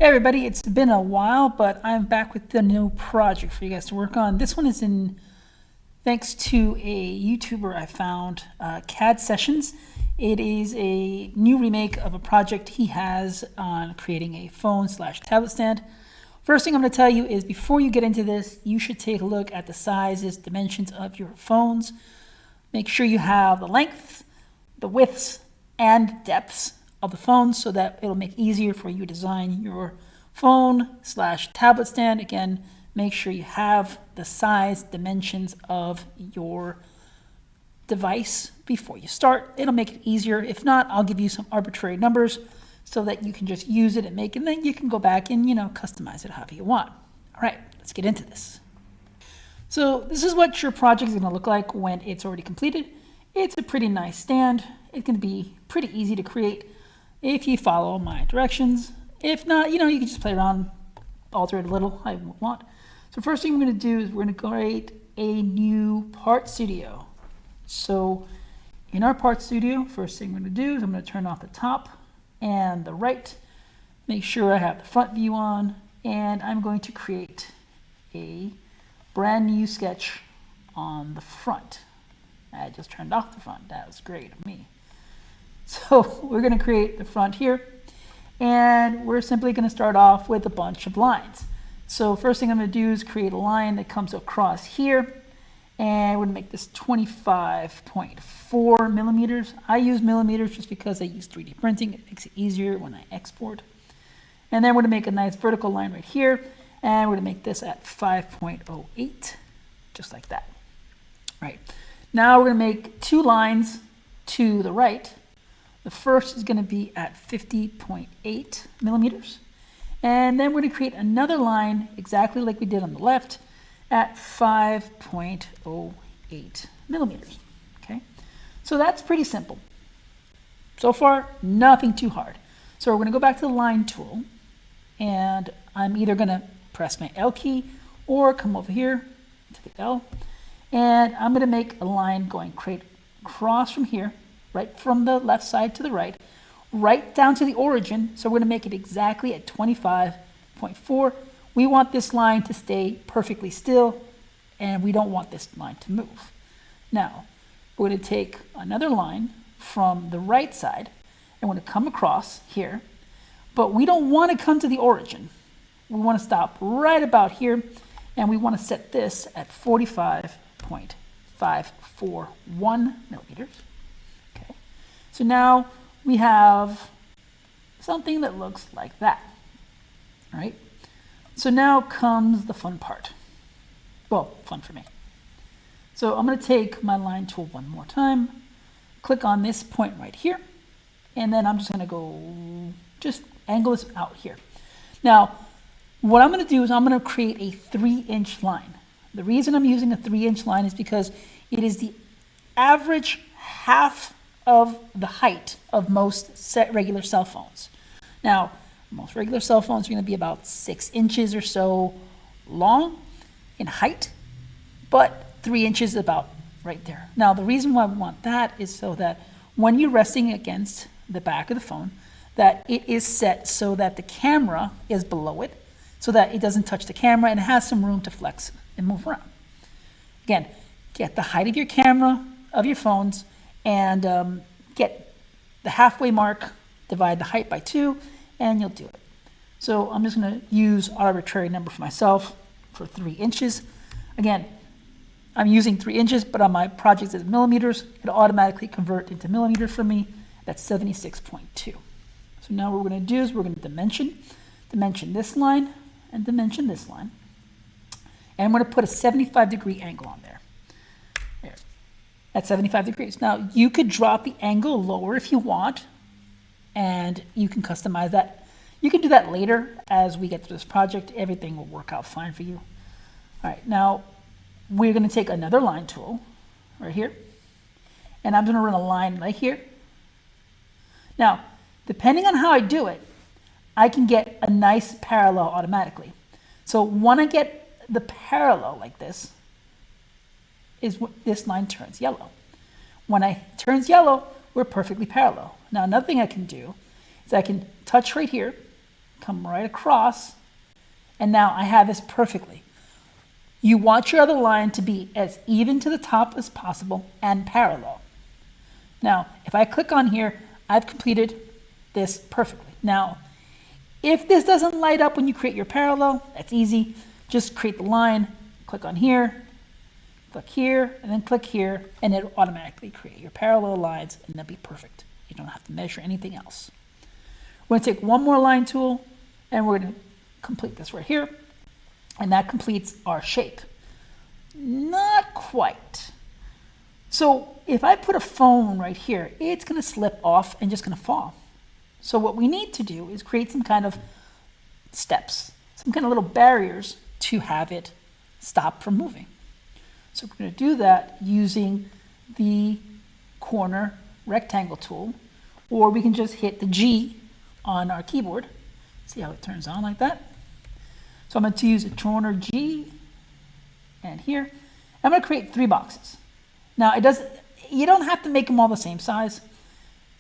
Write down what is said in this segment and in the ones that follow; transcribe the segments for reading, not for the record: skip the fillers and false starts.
Hey everybody, it's been a while, but I'm back with the new project for you guys to work on. This one is in thanks to a YouTuber I found, CAD Sessions. It is a new remake of a project he has on creating a phone/tablet stand. First thing I'm going to tell you is before you get into this, you should take a look at the sizes, dimensions of your phones. Make sure you have the lengths, the widths, and depths of the phone so that it'll make easier for you to design your phone/tablet stand. Again, make sure you have the size dimensions of your device before you start. It'll make it easier. If not, I'll give you some arbitrary numbers so that you can just use it and make it, and then you can go back and customize it however you want. All right, let's get into this. So this is what your project is going to look like when it's already completed. It's a pretty nice stand. It's going to be pretty easy to create if you follow my directions. If not, you can just play around, alter it a little, I want. So first thing we're going to do is we're going to create a new part studio. So in our part studio, first thing we're going to do is I'm going to turn off the top and the right, make sure I have the front view on, and I'm going to create a brand new sketch on the front. I just turned off the front. That was great of me. So we're going to create the front here, and we're simply going to start off with a bunch of lines. So first thing I'm going to do is create a line that comes across here, and we're going to make this 25.4 millimeters. I use millimeters just because I use 3D printing. It makes it easier when I export. And then we're going to make a nice vertical line right here, and we're going to make this at 5.08, just like that. Right. Now we're going to make two lines to the right. The first is going to be at 50.8 millimeters. And then we're going to create another line exactly like we did on the left at 5.08 millimeters. Okay, so that's pretty simple. So far, nothing too hard. So we're going to go back to the line tool, and I'm either going to press my L key or come over here to the L, and I'm going to make a line going across from here, right from the left side to the right down to the origin. So we're going to make it exactly at 25.4. We want this line to stay perfectly still, and we don't want this line to move. Now, we're going to take another line from the right side, and we're going to come across here, but we don't want to come to the origin. We want to stop right about here, and we want to set this at 45.541 millimeters. Okay, so now we have something that looks like that. All right, so now comes the fun part. Well, fun for me. So I'm going to take my line tool one more time, click on this point right here, and then I'm just going to go just angle this out here. Now, what I'm going to do is I'm going to create a 3-inch line. The reason I'm using a 3-inch line is because it is the average half of the height of most regular cell phones. Now, most regular cell phones are going to be about 6 inches or so long in height, but 3 inches is about right there. Now, the reason why we want that is so that when you're resting against the back of the phone, that it is set so that the camera is below it, so that it doesn't touch the camera and it has some room to flex and move around. Again, get the height of your camera, of your phones, and get the halfway mark, divide the height by 2, and you'll do it. So I'm just going to use arbitrary number for myself for 3 inches. Again, I'm using 3 inches, but on my project it's millimeters. It'll automatically convert into millimeters for me. That's 76.2. So now what we're going to do is we're going to dimension this line, and dimension this line. And I'm going to put a 75-degree angle on there. There. At 75 degrees. Now, you could drop the angle lower if you want, and you can customize that. You can do that later as we get through this project. Everything will work out fine for you. All right, now we're going to take another line tool right here, and I'm going to run a line right here. Now, depending on how I do it, I can get a nice parallel automatically. So when I get the parallel like this, is what this line turns yellow. When it turns yellow, we're perfectly parallel. Now, another thing I can do is I can touch right here, come right across, and now I have this perfectly. You want your other line to be as even to the top as possible and parallel. Now, if I click on here, I've completed this perfectly. Now, if this doesn't light up when you create your parallel, that's easy. Just create the line, click on here, click here, and then click here, and it'll automatically create your parallel lines, and that'll be perfect. You don't have to measure anything else. We're going to take one more line tool, and we're going to complete this right here, and that completes our shape. Not quite. So if I put a phone right here, it's going to slip off and just going to fall. So what we need to do is create some kind of steps, some kind of little barriers to have it stop from moving. So we're going to do that using the corner rectangle tool, or we can just hit the G on our keyboard. See how it turns on like that? So I'm going to use a corner G and here. I'm going to create 3 boxes. Now you don't have to make them all the same size,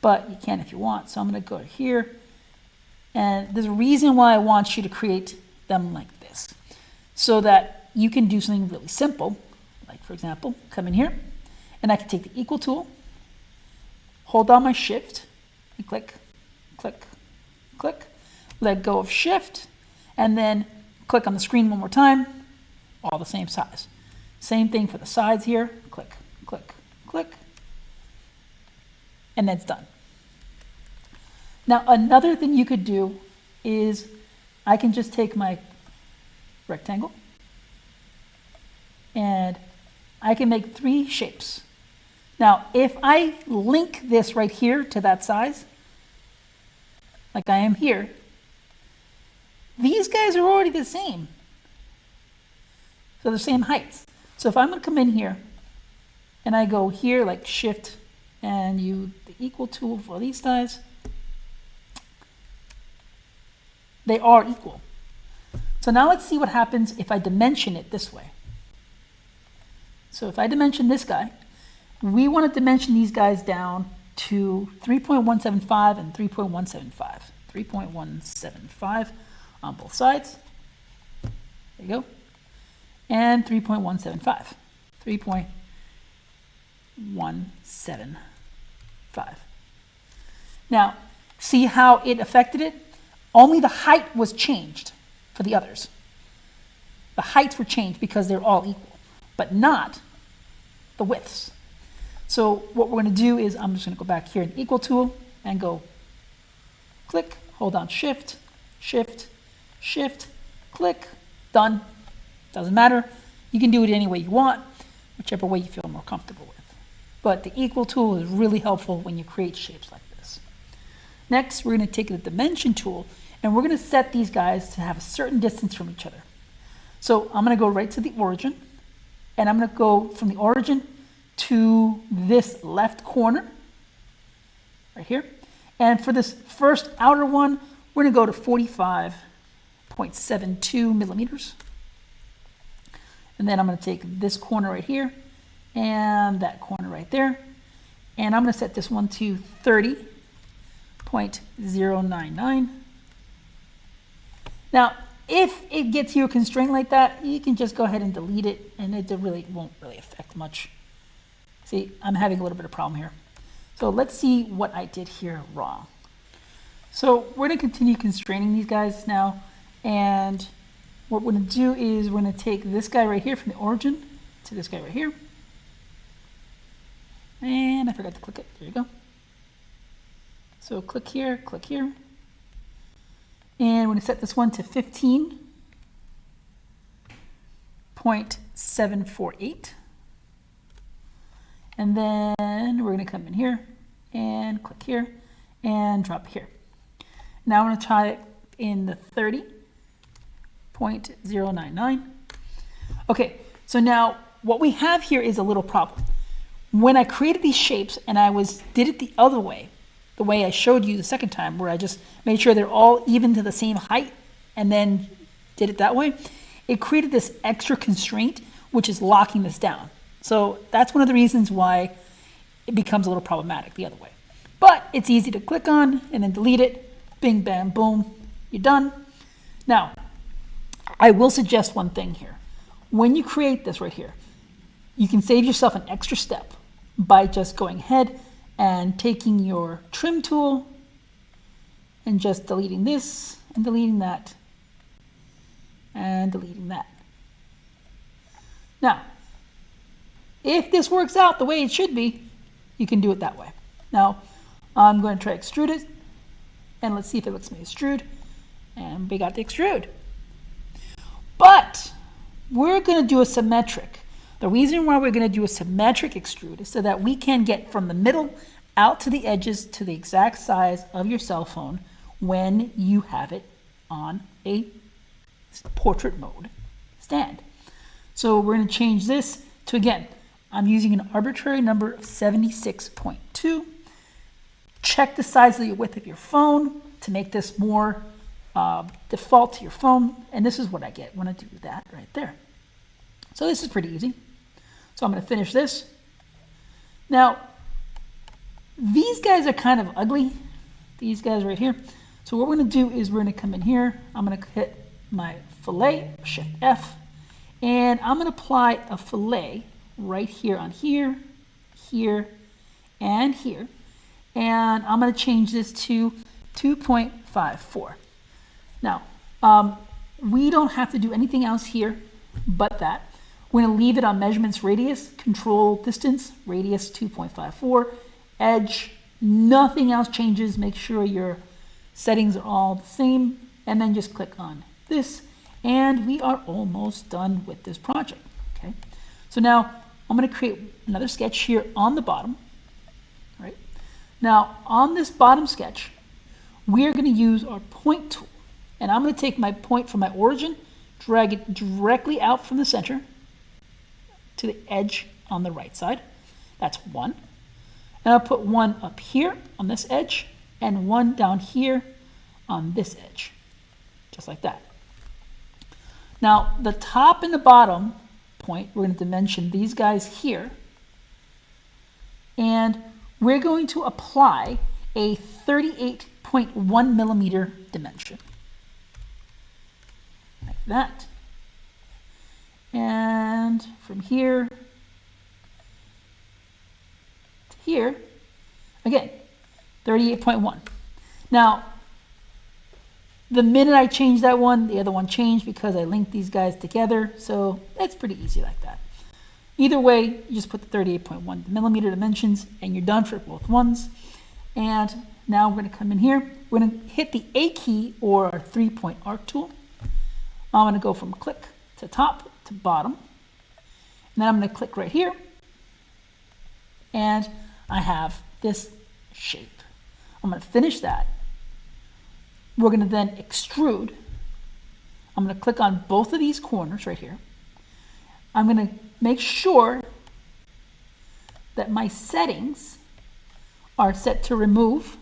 but you can if you want. So I'm going to go here, and there's a reason why I want you to create them like this, so that you can do something really simple. Like for example, come in here, and I can take the equal tool, hold down my shift, and click, click, click, let go of shift, and then click on the screen one more time, all the same size. Same thing for the sides here, click, click, click, and that's done. Now another thing you could do is I can just take my rectangle and I can make 3 shapes. Now if I link this right here to that size, like I am here, these guys are already the same. So the same heights. So if I'm going to come in here and I go here like shift and use the equal tool for these guys, they are equal. So now let's see what happens if I dimension it this way. So if I dimension this guy, we want to dimension these guys down to 3.175 and 3.175. 3.175 on both sides. There you go. And 3.175. 3.175. Now, see how it affected it? Only the height was changed for the others. The heights were changed because they're all equal, but not the widths. So what we're going to do is I'm just going to go back here in equal tool and go click, hold down shift, shift, shift, click, done. Doesn't matter. You can do it any way you want, whichever way you feel more comfortable with. But the equal tool is really helpful when you create shapes like this. Next, we're going to take the dimension tool and we're going to set these guys to have a certain distance from each other. So I'm going to go right to the origin, and I'm going to go from the origin to this left corner right here. And for this first outer one, we're going to go to 45.72 millimeters. And then I'm going to take this corner right here and that corner right there. And I'm going to set this one to 30.099. Now, if it gets you a constraint like that, you can just go ahead and delete it, and it really won't really affect much. See, I'm having a little bit of problem here. So let's see what I did here wrong. So we're going to continue constraining these guys now, and what we're going to do is we're going to take this guy right here from the origin to this guy right here. And I forgot to click it. There you go. So click here, and we're going to set this one to 15.748. And then we're going to come in here and click here and drop here. Now I'm going to try it in the 30.099. Okay, so now what we have here is a little problem. When I created these shapes and I did it the other way, the way I showed you the second time, where I just made sure they're all even to the same height and then did it that way, it created this extra constraint, which is locking this down. So that's one of the reasons why it becomes a little problematic the other way. But it's easy to click on and then delete it. Bing, bam, boom. you're done. Now, I will suggest one thing here. When you create this right here, you can save yourself an extra step by just going ahead and taking your trim tool and just deleting this and deleting that and deleting that. Now, if this works out the way it should be, you can do it that way. Now, I'm going to try extrude it, and let's see if it lets me extrude. And we got the extrude. But we're going to do a symmetric. The reason why we're going to do a symmetric extrude is so that we can get from the middle out to the edges to the exact size of your cell phone when you have it on a portrait mode stand. So we're going to change this to, again, I'm using an arbitrary number of 76.2. Check the size of the width of your phone to make this more default to your phone. And this is what I get when I do that right there. So this is pretty easy. So I'm going to finish this. Now, these guys are kind of ugly. These guys right here. So what we're going to do is we're going to come in here. I'm going to hit my fillet, Shift F, and I'm going to apply a fillet right here on here, here, and here. And I'm going to change this to 2.54. Now, we don't have to do anything else here but that. We're going to leave it on measurements radius, control distance, radius 2.54, edge, nothing else changes. Make sure your settings are all the same, and then just click on this, and we are almost done with this project. Okay, so now I'm going to create another sketch here on the bottom. Right now, on this bottom sketch, we're going to use our point tool, and I'm going to take my point from my origin, drag it directly out from the center to the edge on the right side. That's one. And I'll put one up here on this edge and one down here on this edge, just like that. Now, the top and the bottom point, we're going to dimension these guys here, and we're going to apply a 38.1 millimeter dimension, like that. And from here to here, again, 38.1. Now, the minute I change that one, the other one changed because I linked these guys together. So that's pretty easy like that. Either way, you just put the 38.1 millimeter dimensions and you're done for both ones. And now we're going to come in here. We're going to hit the A key or our 3-point arc tool. I'm going to go from click to top to bottom. And then I'm going to click right here. And I have this shape. I'm going to finish that. We're going to then extrude. I'm going to click on both of these corners right here. I'm going to make sure that my settings are set to remove.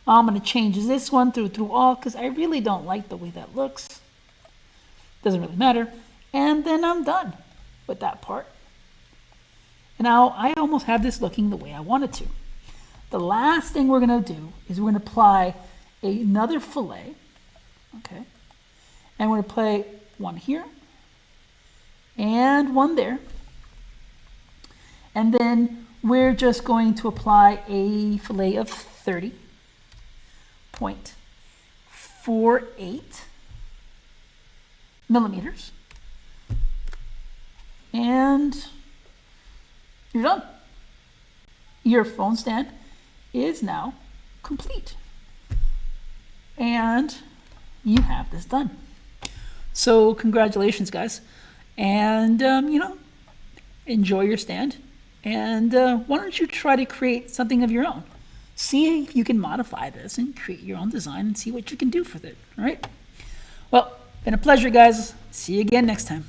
I'm going to change this one through all because I really don't like the way that looks. Doesn't really matter. And then I'm done with that part. And now I almost have this looking the way I want it to. The last thing we're going to do is we're going to apply another fillet, okay, and we're going to play one here and one there, and then we're just going to apply a fillet of 30.48 millimeters, and you're done. Your phone stand is now complete. And you have this done. So congratulations, guys. And, enjoy your stand. And why don't you try to create something of your own? See if you can modify this and create your own design and see what you can do with it. All right? Well, been a pleasure, guys. See you again next time.